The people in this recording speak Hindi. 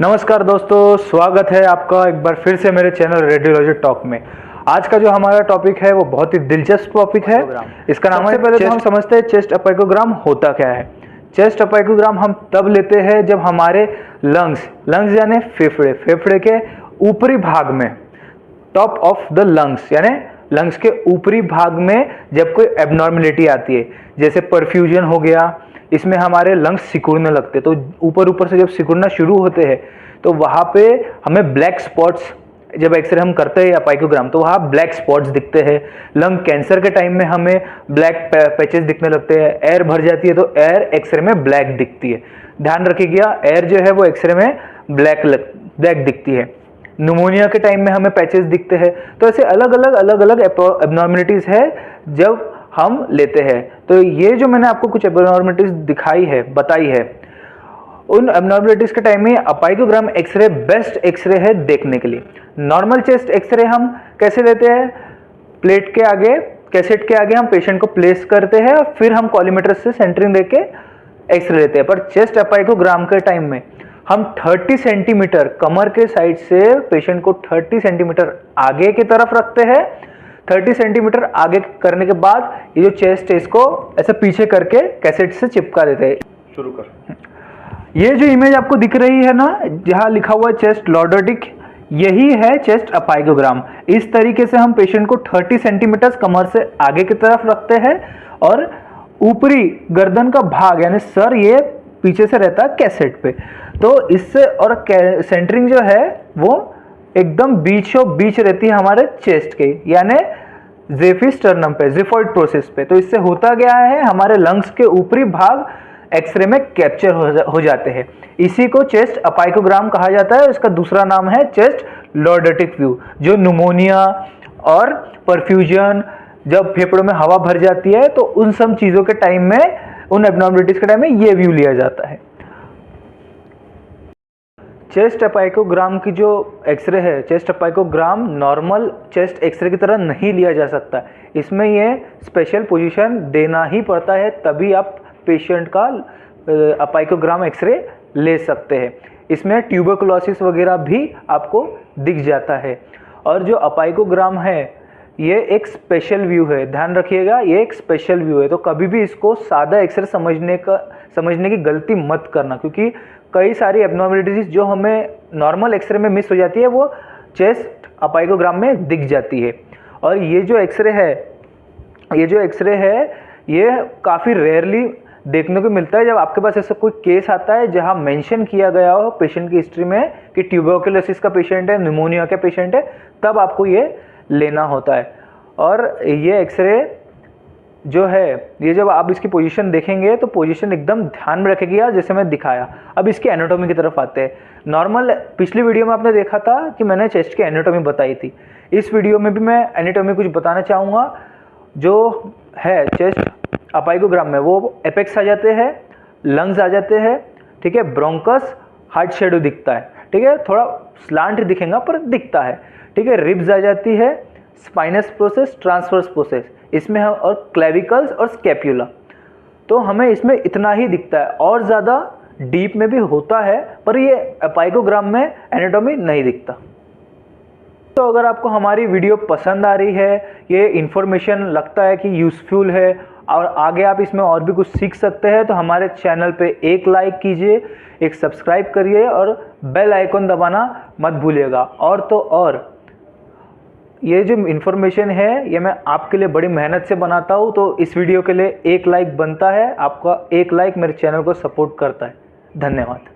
नमस्कार दोस्तों, स्वागत है आपका एक बार फिर से मेरे चैनल रेडियोलॉजी टॉक में। आज का जो हमारा टॉपिक है वो बहुत ही दिलचस्प टॉपिक है। इसका नाम है, पहले तो हम समझते हैं चेस्ट अपाइकोग्राम होता क्या है। चेस्ट अपाइकोग्राम हम तब लेते हैं जब हमारे लंग्स यानी फेफड़े के ऊपरी भाग में, टॉप ऑफ द लंग्स यानी लंग्स के ऊपरी भाग में जब कोई एबनॉर्मेलिटी आती है, जैसे परफ्यूजन हो गया, इसमें हमारे लंग्स सिकुड़ने लगते हैं। तो ऊपर से जब सिकुड़ना शुरू होते हैं तो वहाँ पे हमें ब्लैक स्पॉट्स, जब एक्सरे हम करते हैं अपाइकोग्राम तो वहाँ ब्लैक स्पॉट्स दिखते हैं। लंग कैंसर के टाइम में हमें ब्लैक पैचेस दिखने लगते हैं। एयर भर जाती है तो एयर एक्सरे में ब्लैक दिखती है। ध्यान रखिएगा, एयर जो है वो एक्सरे में ब्लैक दिखती है। न्यूमोनिया के टाइम में हमें पैचेस दिखते हैं। तो ऐसे अलग अलग एबनॉर्मलिटीज है जब हम लेते हैं। तो ये जो मैंने आपको कुछ एबनॉर्मलिटीज बताई है, उन एबनॉर्मलिटीज के टाइम में अपाइकोग्राम एक्सरे बेस्ट एक्सरे है देखने के लिए। नॉर्मल चेस्ट एक्सरे हम कैसे लेते हैं? प्लेट के आगे, कैसेट के आगे हम पेशेंट को प्लेस करते हैं और फिर हम कॉलीमेटर से सेंटरिंग देके एक्सरे लेते हैं। पर चेस्ट अपाइकोग्राम के टाइम में हम 30 सेंटीमीटर कमर के साइड से पेशेंट को 30 सेंटीमीटर आगे की तरफ रखते हैं। 30 सेंटीमीटर आगे करने के बाद ये जो चेस्ट है इसको ऐसे पीछे करके कैसेट से चिपका देते हैं। शुरू कर। ये जो इमेज आपको दिख रही है ना, जहां लिखा हुआ है चेस्ट लॉर्डोटिक, यही है चेस्ट अपाइकोग्राम। इस तरीके से हम पेशेंट को 30 सेंटीमीटर कमर से आगे की तरफ रखते हैं और ऊपरी गर्दन का भाग यानी सर ये पीछे से रहता है कैसेट पे। तो इससे और सेंटरिंग जो है वो एकदम बीचों बीच रहती है हमारे चेस्ट के, यानी जेफिस्टर्नम पे, जिफॉइड प्रोसेस पे। तो इससे होता क्या है, हमारे लंग्स के ऊपरी भाग एक्सरे में कैप्चर हो जाते हैं। इसी को चेस्ट अपाइकोग्राम कहा जाता है। इसका दूसरा नाम है चेस्ट लॉर्डोटिक व्यू। जो न्यूमोनिया और परफ्यूजन, जब फेफड़ों में हवा भर जाती है तो उन सब चीजों के टाइम में, उन एबनॉर्मलिटीज के टाइम में ये व्यू लिया जाता है। चेस्ट अपाइकोग्राम की जो एक्सरे है, चेस्ट अपाइकोग्राम नॉर्मल चेस्ट एक्सरे की तरह नहीं लिया जा सकता। इसमें ये स्पेशल पोजीशन देना ही पड़ता है, तभी आप पेशेंट का अपाइकोग्राम एक्सरे ले सकते हैं। इसमें ट्यूबरकुलोसिस वगैरह भी आपको दिख जाता है। और जो अपाइकोग्राम है ये एक स्पेशल व्यू है, ध्यान रखिएगा, ये एक स्पेशल व्यू है। तो कभी भी इसको सादा एक्सरे समझने की गलती मत करना, क्योंकि कई सारी एबनॉर्मलिटीज जो हमें नॉर्मल एक्सरे में मिस हो जाती है वो चेस्ट अपाइकोग्राम में दिख जाती है। और ये जो एक्सरे है ये काफ़ी रेयरली देखने को मिलता है। जब आपके पास ऐसा कोई केस आता है जहां मेंशन किया गया हो पेशेंट की हिस्ट्री में कि ट्यूबरकुलोसिस का पेशेंट है, न्यूमोनिया का पेशेंट है, तब आपको ये लेना होता है। और ये एक्सरे जो है, ये जब आप इसकी पोजीशन देखेंगे तो पोजीशन एकदम ध्यान में रखेगा जैसे मैं दिखाया। अब इसकी एनाटॉमी की तरफ आते हैं। नॉर्मल पिछली वीडियो में आपने देखा था कि मैंने चेस्ट की एनाटॉमी बताई थी। इस वीडियो में भी मैं एनाटॉमी कुछ बताना चाहूँगा। जो है चेस्ट अपाइकोग्राम में वो एपेक्स आ जाते हैं, लंग्स आ जाते हैं, ठीक है, ब्रोंकस, हार्ट शेडो दिखता है, ठीक है, थोड़ा स्लांट दिखेगा पर दिखता है, ठीक है, रिब्स आ जाती है, स्पाइनस प्रोसेस, ट्रांसवर्स प्रोसेस इसमें हम, और क्लेविकल्स और स्कैप्यूला। तो हमें इसमें इतना ही दिखता है, और ज़्यादा डीप में भी होता है पर ये अपाइकोग्राम में एनाटॉमी नहीं दिखता। तो अगर आपको हमारी वीडियो पसंद आ रही है, ये इन्फॉर्मेशन लगता है कि यूज़फुल है और आगे आप इसमें और भी कुछ सीख सकते हैं, तो हमारे चैनल पे एक लाइक कीजिए, एक सब्सक्राइब करिए और बेल आइकन दबाना मत भूलिएगा। और तो और ये जो इन्फॉर्मेशन है ये मैं आपके लिए बड़ी मेहनत से बनाता हूँ, तो इस वीडियो के लिए एक लाइक बनता है। आपका एक लाइक मेरे चैनल को सपोर्ट करता है। धन्यवाद।